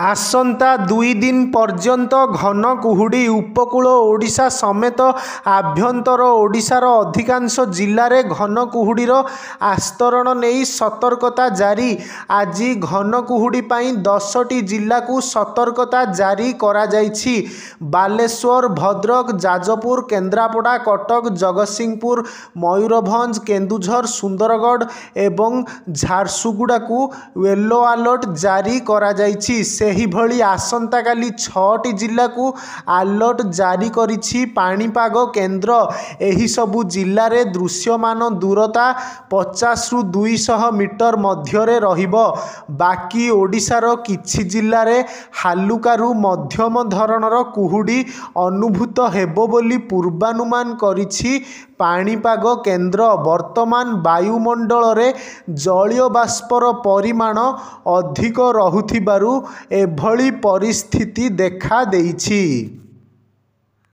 आसंता 2 दिन पर्यंत घन कुहुड़ी उपकूल ओडिशा समेत आभ्यंतर ओडिशार अधिकांश जिले में घन कुहुड़ीर आस्तरण नहीं सतर्कता जारी। आज घन कुहुड़ी 10टी जिला को सतर्कता जारी करा जाइछि। बालेश्वर, भद्रक, जाजपुर, केन्द्रापड़ा, कटक, जगतसिंहपुर, मयूरभंज, केन्दुझर, सुंदरगढ़ एवं झारसुगुड़ा को येलो अलर्ट जारी करा जाइछि। सेहिभଳି आसंता काली 6टी जिला को अलर्ट जारी करिछि पाणीपाग केन्द्र। एही सबु जिल्ला रे दृश्यमान दूरता 50 रु 200 मीटर मध्यरे रहिबो। बाकी ओडिशार किछि जिल्ला रे हालुकारु मध्यम धरणर कुहुड़ी अनुभूत हेबो बोली पूर्वानुमान करिछि पाणीपाग केन्द्र। वर्तमान वायुमंडल रे जलीय बाष्पर परिमाण अधिक रहुथिबारु एभली परिस्थिति देखा देइछि।